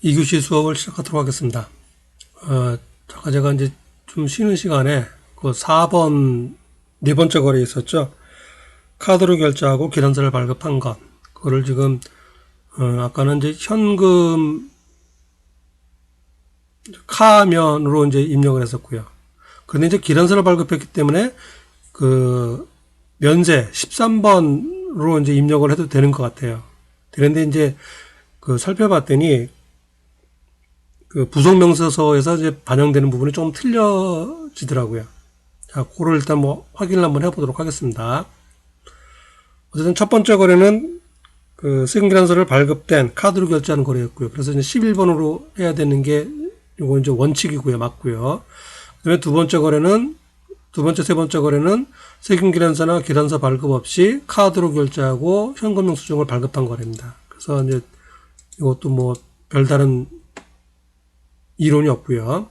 2교시 수업을 시작하도록 하겠습니다. 제가 이제 좀 쉬는 시간에 그 4번 네 번째 거래에 있었죠. 카드로 결제하고 기란서를 발급한 것. 그거를 지금, 아까는 이제 현금 카면으로 이제 입력을 했었고요. 그런데 이제 기란서를 발급했기 때문에 그 면세 13번으로 이제 입력을 해도 되는 것 같아요. 그런데 이제 그 살펴봤더니 그 부속명세서에서 이제 반영되는 부분이 조금 틀려지더라고요. 자, 그걸 일단 뭐 확인을 한번 해보도록 하겠습니다. 어쨌든 첫 번째 거래는 그 세금기란서를 발급된 카드로 결제하는 거래였고요. 그래서 이제 11번으로 해야 되는 게 요거 이제 원칙이고요. 맞고요. 그다음에 두 번째, 세 번째 거래는 세금기란서나 기란서 발급 없이 카드로 결제하고 현금 영수증을 발급한 거래입니다. 그래서 이제 이것도 뭐 별다른 이론이 없고요.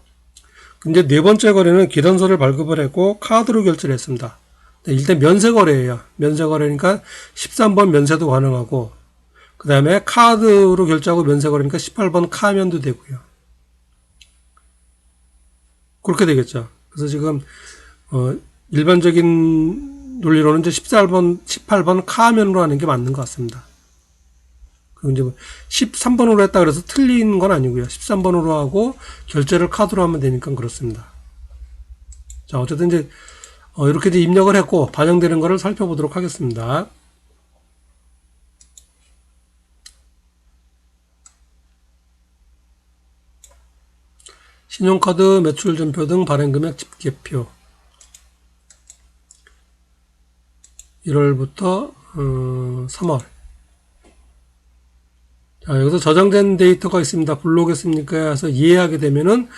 근데 네 번째 거래는 기란서를 발급을 했고 카드로 결제를 했습니다. 일단 면세 거래예요. 면세 거래니까 13번 면세도 가능하고 그 다음에 카드로 결제하고 면세 거래니까 18번 카면도 되고요. 그렇게 되겠죠. 그래서 지금 일반적인 논리로는 이제 18번 카면으로 하는 게 맞는 것 같습니다. 그리고 이제 13번으로 했다 그래서 틀린 건 아니고요. 13번으로 하고 결제를 카드로 하면 되니까 그렇습니다. 자, 어쨌든 이제 이렇게 이제 입력을 했고 반영되는 것을 살펴보도록 하겠습니다. 신용카드 매출전표 등 발행금액 집계표 1월부터 3월. 자, 여기서 저장된 데이터가 있습니다. 불러오겠습니까? 해서 이해하게 되면은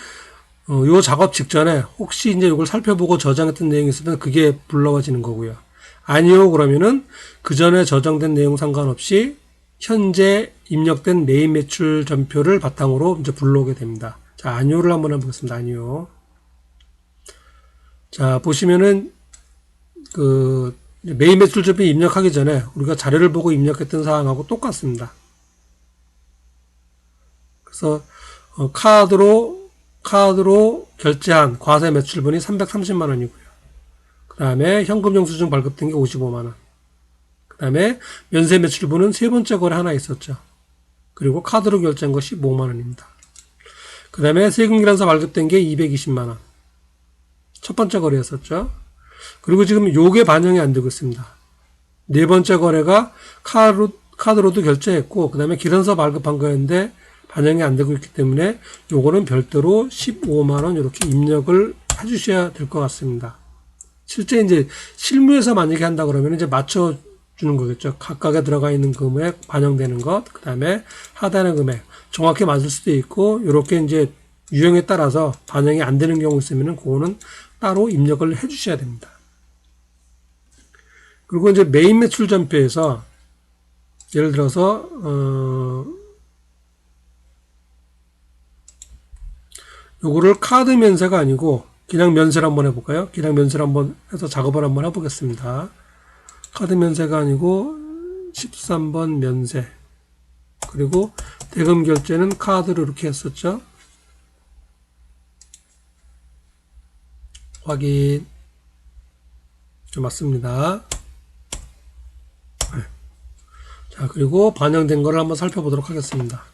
요 작업 직전에 혹시 이제 이걸 살펴보고 저장했던 내용이 있으면 그게 불러와지는 거고요. 아니요, 그러면은 그 전에 저장된 내용 상관없이 현재 입력된 메인 매출 전표를 바탕으로 이제 불러오게 됩니다. 자, 아니요를 한번 해보겠습니다. 아니요. 자, 보시면은 그 메인 매출 전표 입력하기 전에 우리가 자료를 보고 입력했던 사항하고 똑같습니다. 그래서 카드로 결제한 과세 매출분이 330만 원이고요. 그 다음에 현금 영수증 발급된 게 55만 원. 그 다음에 면세 매출분은 세 번째 거래 하나 있었죠. 그리고 카드로 결제한 것이 5만 원입니다. 그 다음에 세금기란서 발급된 게 220만 원. 첫 번째 거래였었죠. 그리고 지금 요게 반영이 안 되고 있습니다. 네 번째 거래가 카드로도 결제했고 그 다음에 기란서 발급한 거였는데 반영이 안 되고 있기 때문에 요거는 별도로 15만원 이렇게 입력을 해주셔야 될 것 같습니다. 실제 이제 실무에서 만약에 한다 그러면 이제 맞춰주는 거겠죠. 각각에 들어가 있는 금액 반영되는 것, 그 다음에 하단의 금액 정확히 맞을 수도 있고 이렇게 이제 유형에 따라서 반영이 안 되는 경우 있으면은 그거는 따로 입력을 해주셔야 됩니다. 그리고 이제 메인 매출 전표에서 예를 들어서 요거를 카드 면세가 아니고 그냥 면세를 한번 해볼까요? 그냥 면세를 한번 해서 작업을 한번 해보겠습니다. 카드 면세가 아니고 13번 면세 그리고 대금 결제는 카드로 이렇게 했었죠. 확인. 맞습니다. 자, 그리고 반영된 거를 한번 살펴보도록 하겠습니다.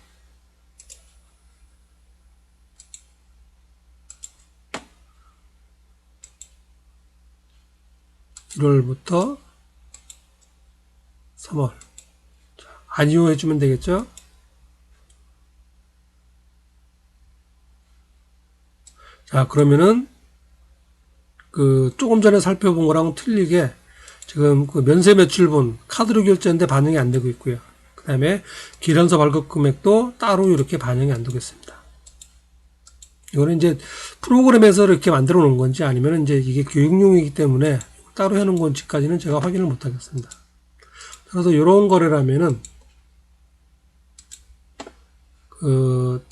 (1월부터) 3월. 자, 아니요 해주면 되겠죠. 자, 그러면은 그 조금 전에 살펴본 거랑 틀리게 지금 그 면세 매출분 카드로 결제했는데 반영이 안 되고 있고요. 그 다음에 기란서 발급 금액도 따로 이렇게 반영이 안 되겠습니다. 이거는 이제 프로그램에서 이렇게 만들어 놓은 건지 아니면 이제 이게 교육용이기 때문에 따로 해놓은 건지까지는 제가 확인을 못 하겠습니다. 그래서 이런 거래라면은 그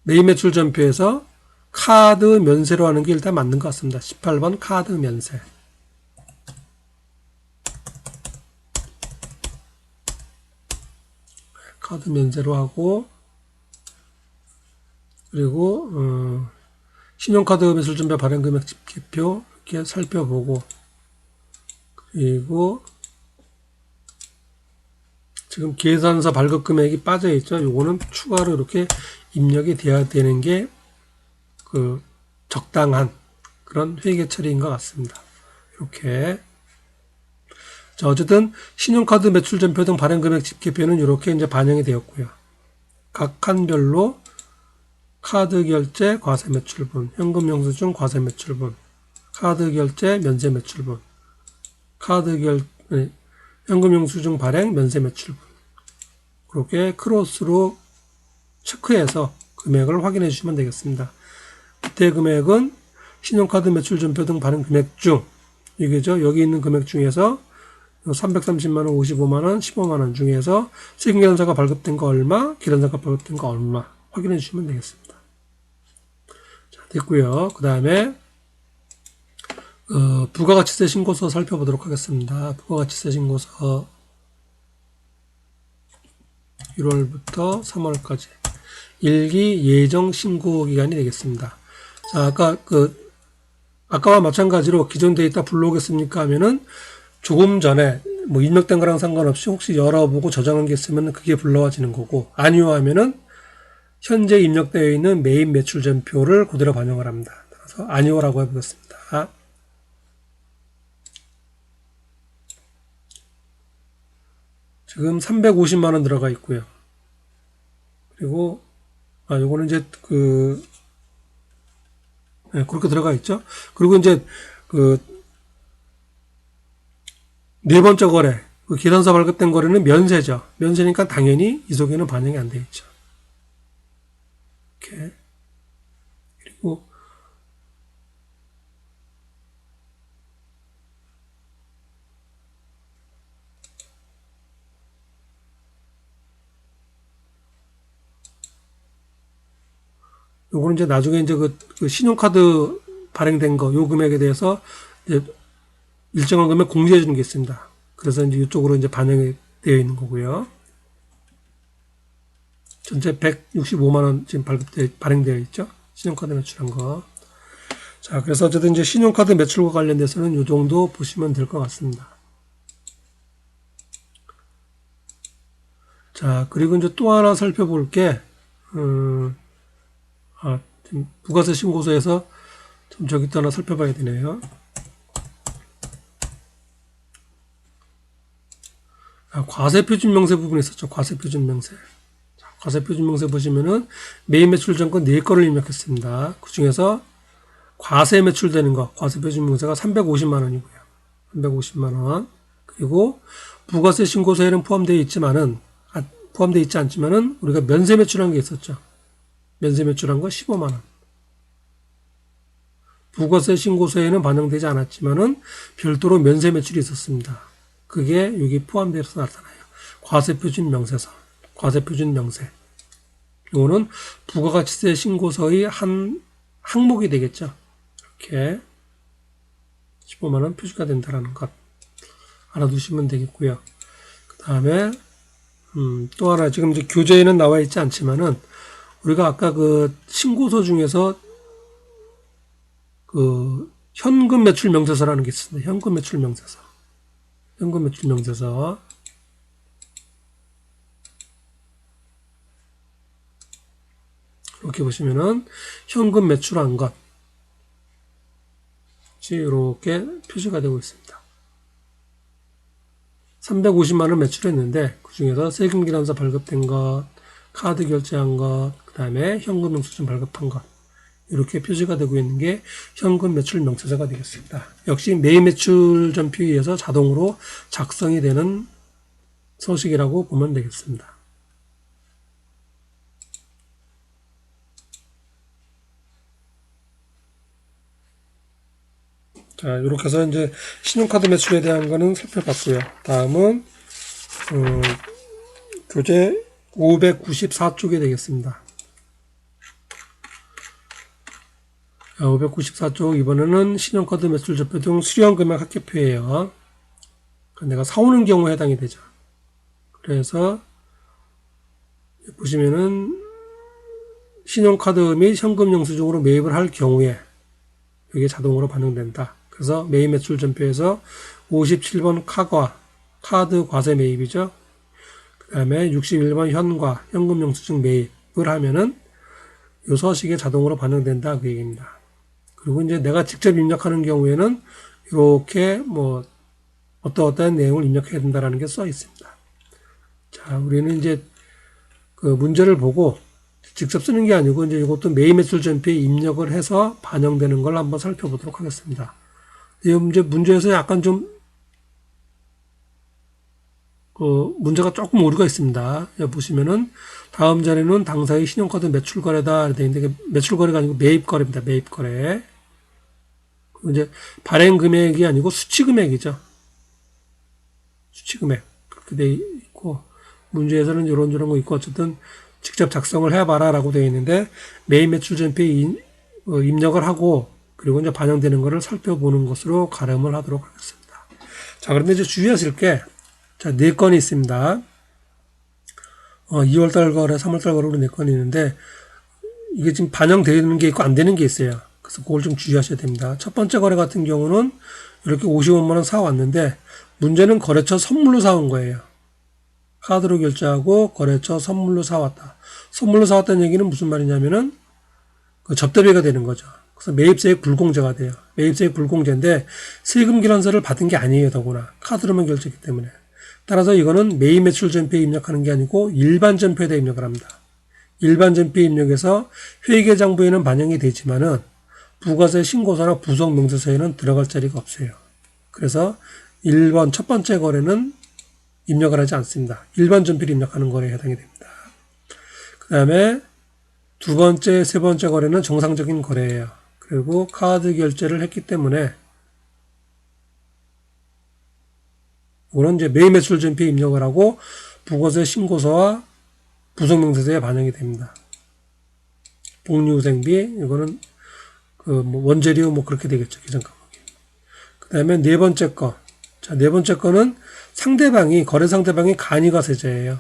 메인 매출 전표에서 카드 면세로 하는 게 일단 맞는 것 같습니다. 18번 카드 면세. 카드 면세로 하고 그리고 신용카드 매출전표 발행금액 집계표 이렇게 살펴보고, 그리고 지금 계산서 발급금액이 빠져있죠. 요거는 추가로 이렇게 입력이 돼야 되는 게 그 적당한 그런 회계 처리인 것 같습니다. 이렇게. 자, 어쨌든 신용카드 매출전표 등 발행금액 집계표는 이렇게 이제 반영이 되었고요. 각 칸별로 카드 결제 과세 매출분, 현금 영수증 과세 매출분, 카드 결제 면세 매출분, 현금 영수증 발행 면세 매출분. 그렇게 크로스로 체크해서 금액을 확인해 주시면 되겠습니다. 밑에 금액은 신용카드 매출전표 등 발행 금액 중, 이게죠. 여기 있는 금액 중에서 330만원, 55만원, 15만원 중에서 세금계산서가 발급된 거 얼마, 계산서가 발급된 거 얼마 확인해 주시면 되겠습니다. 자, 됐고요. 그 다음에 부가가치세 신고서 살펴보도록 하겠습니다. 부가가치세 신고서 1월부터 3월까지 1기 예정 신고 기간이 되겠습니다. 자, 아까와 마찬가지로 기존 데이터 불러오겠습니까 하면은 조금 전에 뭐 입력된 거랑 상관없이 혹시 열어보고 저장한 게 있으면 그게 불러와지는 거고, 아니요 하면은 현재 입력되어 있는 메인 매출전표를 그대로 반영을 합니다. 그래서 아니요라고 해보겠습니다. 지금 350만원 들어가 있고요. 그리고 요거는 이제 그렇게 들어가 있죠. 그리고 이제 네 번째 거래, 계산서 발급된 거래는 면세죠. 면세니까 당연히 이 속에는 반영이 안 돼 있죠. 이렇게. 그리고 요거는 이제 나중에 이제 그 신용카드 발행된 거, 요 금액에 대해서 이제 일정한 금액 공지해 주는 게 있습니다. 그래서 이제 이쪽으로 이제 반영이 되어 있는 거고요. 전체 165만원 지금 발행되어 있죠. 신용카드 매출한 거. 자, 그래서 어쨌든 이제 신용카드 매출과 관련돼서는 이 정도 보시면 될 것 같습니다. 자, 그리고 이제 또 하나 살펴볼 게, 지금 부가세 신고서에서 좀 저기 또 하나 살펴봐야 되네요. 과세표준 명세 부분이 있었죠. 과세표준 명세. 자, 과세표준 명세 보시면은 메인 매출 전권 4건을 입력했습니다. 그 중에서 과세 매출되는 거, 과세표준 명세가 350만원이고요. 350만원. 그리고 부가세 신고서에는 포함되어 있지 않지만은 우리가 면세 매출한 게 있었죠. 면세 매출한 거 15만원. 부가세 신고서에는 반영되지 않았지만은 별도로 면세 매출이 있었습니다. 그게 여기 포함되어서 나타나요. 과세표준 명세서, 과세표준 명세. 이거는 부가가치세 신고서의 한 항목이 되겠죠. 이렇게 15만원 표시가 된다는 것 알아두시면 되겠고요. 그 다음에 또 하나, 지금 이제 교재에는 나와 있지 않지만은 우리가 아까 그 신고서 중에서 현금 매출 명세서라는 게 있습니다. 현금 매출 명세서. 현금 매출 명세서. 이렇게 보시면은 현금 매출한 것 이렇게 표시가 되고 있습니다. 350만원 매출했는데 그 중에서 세금계산서 발급된 것, 카드 결제한 것, 그 다음에 현금 영수증 발급한 것, 이렇게 표시가 되고 있는 게 현금 매출 명세서가 되겠습니다. 역시 메인 매출 전표에 의해서 자동으로 작성이 되는 서식이라고 보면 되겠습니다. 자, 이렇게 해서 이제 신용카드 매출에 대한 거는 살펴봤고요. 다음은 교재 594쪽이 되겠습니다. 594쪽 이번에는 신용카드 매출 접표 등 수령 금액 합계표예요. 내가 사오는 경우에 해당이 되죠. 그래서 보시면은 신용카드 및 현금 영수증으로 매입을 할 경우에 이게 자동으로 반영된다. 그래서 매입 매출 전표에서 57번 카드 과세 매입이죠. 그 다음에 61번 현금 영수증 매입을 하면은 요 서식에 자동으로 반영된다. 그 얘기입니다. 그리고 이제 내가 직접 입력하는 경우에는 이렇게 뭐 어떠한 내용을 입력해야 된다라는 게 써 있습니다. 자, 우리는 이제 그 문제를 보고 직접 쓰는 게 아니고 이제 이것도 매입 매출 전표에 입력을 해서 반영되는 걸 한번 살펴보도록 하겠습니다. 이 문제에서 약간 좀 문제가 조금 오류가 있습니다. 여기 보시면은 다음 자리는 당사의 신용카드 매출 거래다 되어 있는데 매출 거래가 아니고 매입 거래입니다. 매입 거래. 그리고 이제 발행 금액이 아니고 수취 금액이죠. 수취 금액 그렇게 되어 있고 문제에서는 이런저런 거 있고 어쨌든 직접 작성을 해봐라라고 되어 있는데 매입 매출 전표에 입력을 하고 그리고 이제 반영되는 것을 살펴보는 것으로 가름을 하도록 하겠습니다. 자, 그런데 이제 주의하실 게 자, 4건이 있습니다. 2월달 거래, 3월달 거래로 4건이 있는데 이게 지금 반영되는 게 있고 안 되는 게 있어요. 그래서 그걸 좀 주의하셔야 됩니다. 첫 번째 거래 같은 경우는 이렇게 55만 원 사왔는데 문제는 거래처 선물로 사온 거예요. 카드로 결제하고 거래처 선물로 사왔다. 선물로 사왔다는 얘기는 무슨 말이냐면은 그 접대비가 되는 거죠. 그래서 매입세액 불공제가 돼요. 매입세액 불공제인데 세금 기란서를 받은 게 아니에요. 더구나 카드로만 결제했기 때문에. 따라서 이거는 매입 매출 전표에 입력하는 게 아니고 일반 전표에다 입력을 합니다. 일반 전표에 입력해서 회계장부에는 반영이 되지만은 부가세 신고서나 부속 명세서에는 들어갈 자리가 없어요. 그래서 1번 첫 번째 거래는 입력을 하지 않습니다. 일반 전표를 입력하는 거래에 해당이 됩니다. 그 다음에 두 번째, 세 번째 거래는 정상적인 거래예요. 그리고 카드 결제를 했기 때문에 이거는 이제 매입 매출 전표에 입력을 하고 부가세 신고서와 부속명세서에 반영이 됩니다. 복리후생비 이거는 그 뭐 원재료 뭐 그렇게 되겠죠. 기존 과목이. 그 다음에 네 번째 거. 자, 네 번째 거는 거래 상대방이 간이가세자예요.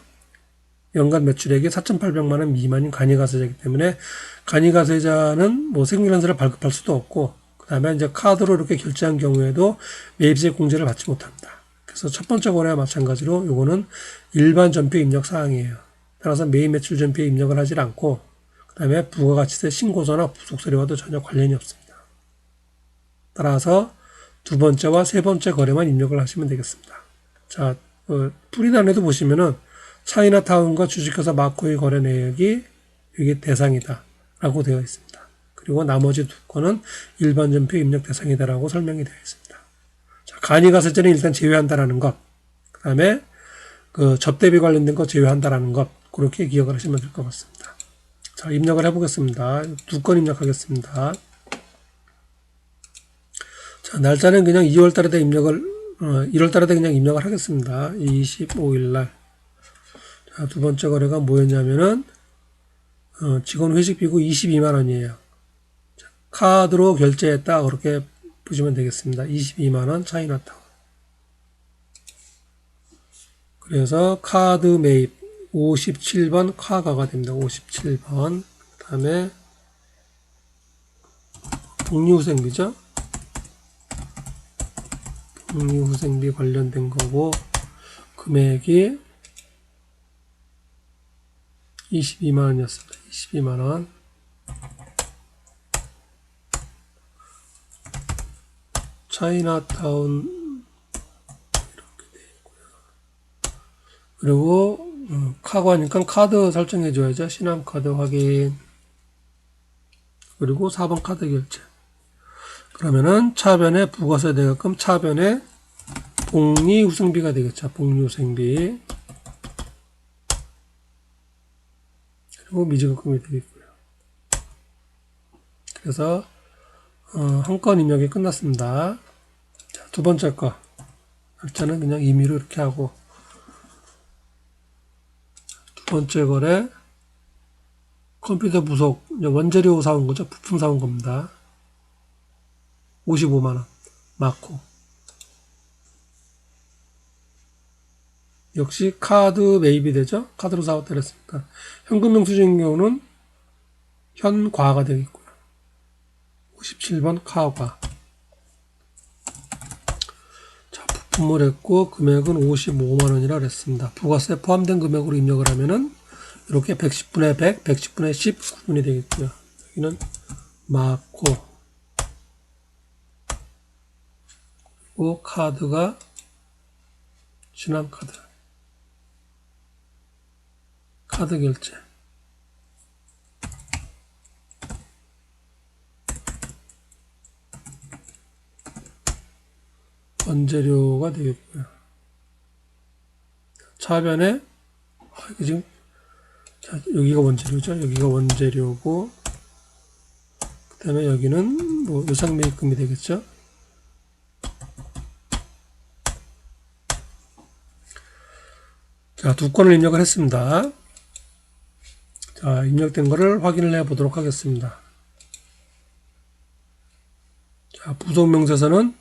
연간 매출액이 4,800만 원 미만인 간이가세자이기 때문에 간이가세자는 뭐 세금계산서를 발급할 수도 없고 그 다음에 이제 카드로 이렇게 결제한 경우에도 매입세 공제를 받지 못합니다. 그래서 첫 번째 거래와 마찬가지로 요거는 일반 전표 입력 사항이에요. 따라서 매입 매출 전표에 입력을 하지 않고 그 다음에 부가가치세 신고서나 부속서류와도 전혀 관련이 없습니다. 따라서 두 번째와 세 번째 거래만 입력을 하시면 되겠습니다. 자, 풀이단에도 보시면은 차이나타운과 주식회사 마코의 거래 내역이 이게 대상이다 라고 되어 있습니다. 그리고 나머지 두 건은 일반 전표 입력 대상이다 라고 설명이 되어 있습니다. 자, 간이가세자는 일단 제외한다라는 것, 그 다음에 그 접대비 관련된 거 제외한다라는 것, 그렇게 기억을 하시면 될 것 같습니다. 자, 입력을 해보겠습니다. 두 건 입력하겠습니다. 자, 날짜는 그냥 2월 달에다 1월 달에다 그냥 입력을 하겠습니다. 25일 날. 자, 두 번째 거래가 뭐였냐면은, 직원 회식비고 22만 원이에요. 자, 카드로 결제했다. 그렇게 보시면 되겠습니다. 22만 원 차이나타운. 그래서 카드 매입 57번 카가가 됩니다. 57번. 그 다음에 복리후생비죠. 복리후생비 관련된 거고 금액이 22만 원이었습니다. 22만 원. 차이나타운 이렇게 되어 있고요. 그리고 카고하니까 카드 설정해 줘야죠. 신한카드 확인. 그리고 4번 카드 결제. 그러면은 차변에 부가세 대가금, 차변에 복리후생비가 되겠죠. 복리후생비. 그리고 미지급금이 되겠고요. 그래서 한 건 입력이 끝났습니다. 자, 두 번째 거. 날짜는 그냥 임의로 이렇게 하고 두 번째 거래 컴퓨터 부속 원재료 사온 거죠. 부품 사온 겁니다. 55만 원 마코. 역시 카드 매입이 되죠. 카드로 사왔다 그랬으니까. 현금 영수증인 경우는 현과가 되겠고요. 57번 카과. 자, 부품을 했고 금액은 55만원이라 그랬습니다. 부가세 포함된 금액으로 입력을 하면은 이렇게 110분의 100, 110분의 10 구분이 되겠고요. 여기는 마코, 그리고 카드가 신한카드, 카드 결제, 원재료가 되겠고요. 차변에 이게 지금 자, 여기가 원재료죠. 여기가 원재료고 그 다음에 여기는 뭐 유상매입금이 되겠죠. 자, 두 건을 입력을 했습니다. 자, 입력된 거를 확인을 해 보도록 하겠습니다. 자, 부속명세서는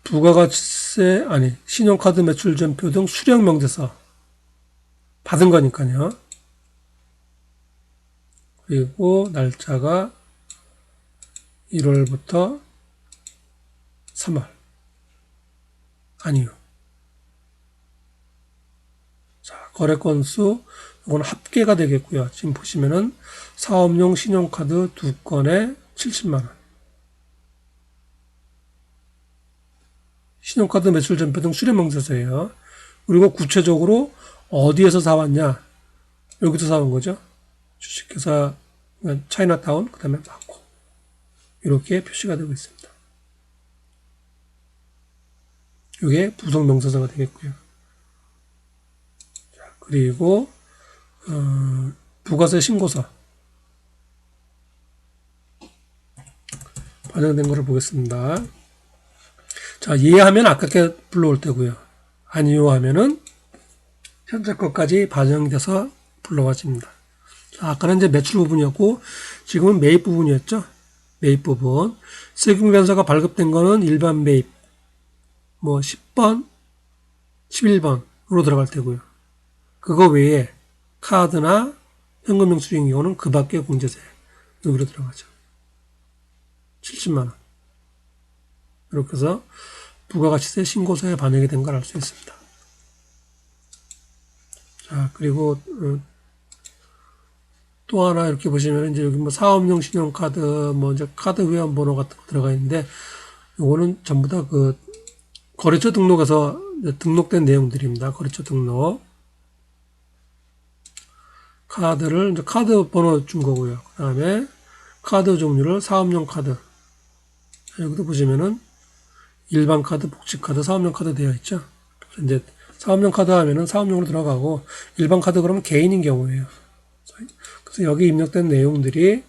부가가치세, 아니, 신용카드 매출전표 등 수령명세서 받은 거니까요. 그리고 날짜가 1월부터 3월. 아니요. 자, 거래 건수, 이건 합계가 되겠고요. 지금 보시면은 사업용 신용카드 2건에 70만원. 신용카드 매출전표 등 수령명세서예요. 그리고 구체적으로 어디에서 사왔냐? 여기서 사온 거죠. 주식회사 차이나타운, 그 다음에 마코. 이렇게 표시가 되고 있습니다. 이게 부속명세서가 되겠고요. 자, 그리고 부가세 신고서 반영된 거를 보겠습니다. 자, 예하면 아깝게 불러올 때고요. 아니요 하면은 현재 것까지 반영돼서 불러와집니다. 자, 아까는 이제 매출 부분이었고 지금은 매입 부분이었죠. 매입 부분. 세금 변사가 발급된 거는 일반 매입 뭐 10번, 11번으로 들어갈 테고요. 그거 외에 카드나 현금 영수증 경우는 그 밖에 공제세 여기로 들어가죠. 70만원. 이렇게 해서 부가가치세 신고서에 반영이 된 걸 알 수 있습니다. 자, 그리고 또 하나 이렇게 보시면 이제 여기 뭐 사업용 신용카드 뭐 이제 카드 회원 번호 같은 거 들어가 있는데 요거는 전부 다 그 거래처 등록에서 등록된 내용들입니다. 거래처 등록. 카드를 이제 카드 번호 준 거고요. 그 다음에 카드 종류를 사업용 카드. 여기도 보시면은 일반 카드, 복지 카드, 사업용 카드 되어 있죠. 그래서 이제 사업용 카드 하면은 사업용으로 들어가고 일반 카드 그러면 개인인 경우예요. 그래서 여기 입력된 내용들이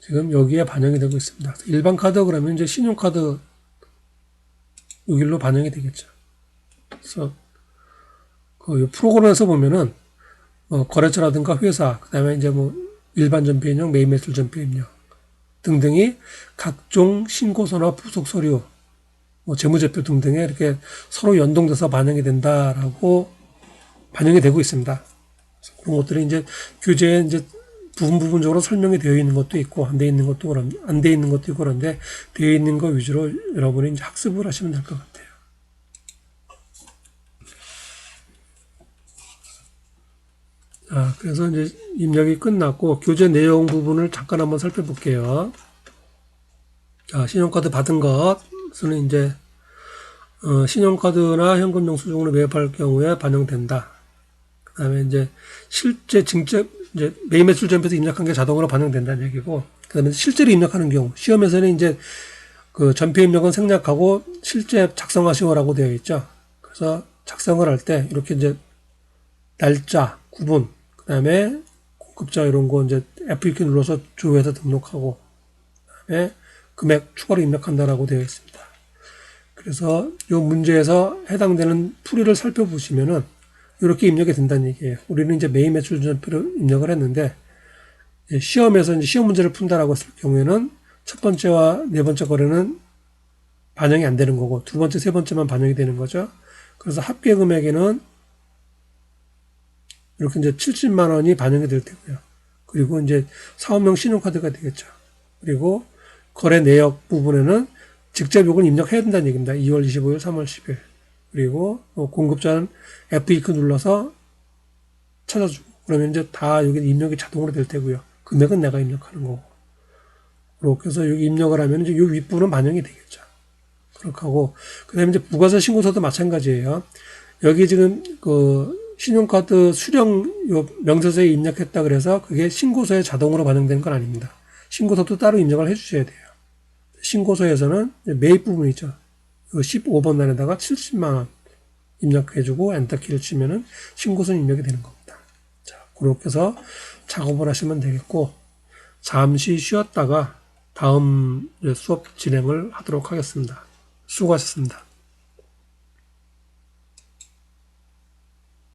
지금 여기에 반영이 되고 있습니다. 일반 카드 그러면 이제 신용카드 여기로 반영이 되겠죠. 그래서 그 프로그램에서 보면은 거래처라든가 회사, 그 다음에 이제 뭐 일반 전표 입력, 매입 매출 전표 입력 등등이 각종 신고서나 부속 서류, 뭐 재무제표 등등에 이렇게 서로 연동돼서 반영이 된다라고 반영이 되고 있습니다. 그런 것들이 이제 교재에 이제 부분적으로 설명이 되어 있는 것도 있고 안 되어 있는 것도 안 되어 있는 것도 있고 그런데 되어 있는 거 위주로 여러분이 이제 학습을 하시면 될 것 같아요. 자, 그래서 이제 입력이 끝났고 교재 내용 부분을 잠깐 한번 살펴볼게요. 자, 신용카드 받은 것은 이제 신용카드나 현금 영수증으로 매입할 경우에 반영된다. 그 다음에 이제 실제 직접 이제 매입 매출 전표에서 입력한 게 자동으로 반영된다는 얘기고, 그 다음에 실제로 입력하는 경우 시험에서는 이제 그 전표 입력은 생략하고 실제 작성하시오라고 되어 있죠. 그래서 작성을 할 때 이렇게 이제 날짜, 구분, 그 다음에 공급자 이런 거 이제 F2키 눌러서 조회해서 등록하고, 그 다음에 금액 추가로 입력한다라고 되어 있습니다. 그래서 이 문제에서 해당되는 풀이를 살펴보시면은 이렇게 입력이 된다는 얘기예요. 우리는 이제 매입 매출 전표를 입력을 했는데 시험에서 이제 시험 문제를 푼다라고 했을 경우에는 첫 번째와 네 번째 거래는 반영이 안 되는 거고 두 번째, 세 번째만 반영이 되는 거죠. 그래서 합계 금액에는 이렇게 이제 70만 원이 반영이 될 테고요. 그리고 이제 사업용 신용카드가 되겠죠. 그리고 거래 내역 부분에는 직접 요걸 입력해야 된다는 얘기입니다. 2월 25일, 3월 10일. 그리고 공급자는 F2크 눌러서 찾아주고. 그러면 이제 다 여기 입력이 자동으로 될 테고요. 금액은 내가 입력하는 거고. 그렇게 해서 여기 입력을 하면 이제 이 윗부분은 반영이 되겠죠. 그렇게 하고, 그 다음에 이제 부가세 신고서도 마찬가지예요. 여기 지금 그 신용카드 수령 요 명세서에 입력했다 그래서 그게 신고서에 자동으로 반영되는 건 아닙니다. 신고서도 따로 입력을 해 주셔야 돼요. 신고서에서는 매입 부분 있죠. 15번 단에다가 70만 원 입력해주고 엔터키를 치면은 신고서 입력이 되는 겁니다. 자, 그렇게 해서 작업을 하시면 되겠고, 잠시 쉬었다가 다음 수업 진행을 하도록 하겠습니다. 수고하셨습니다.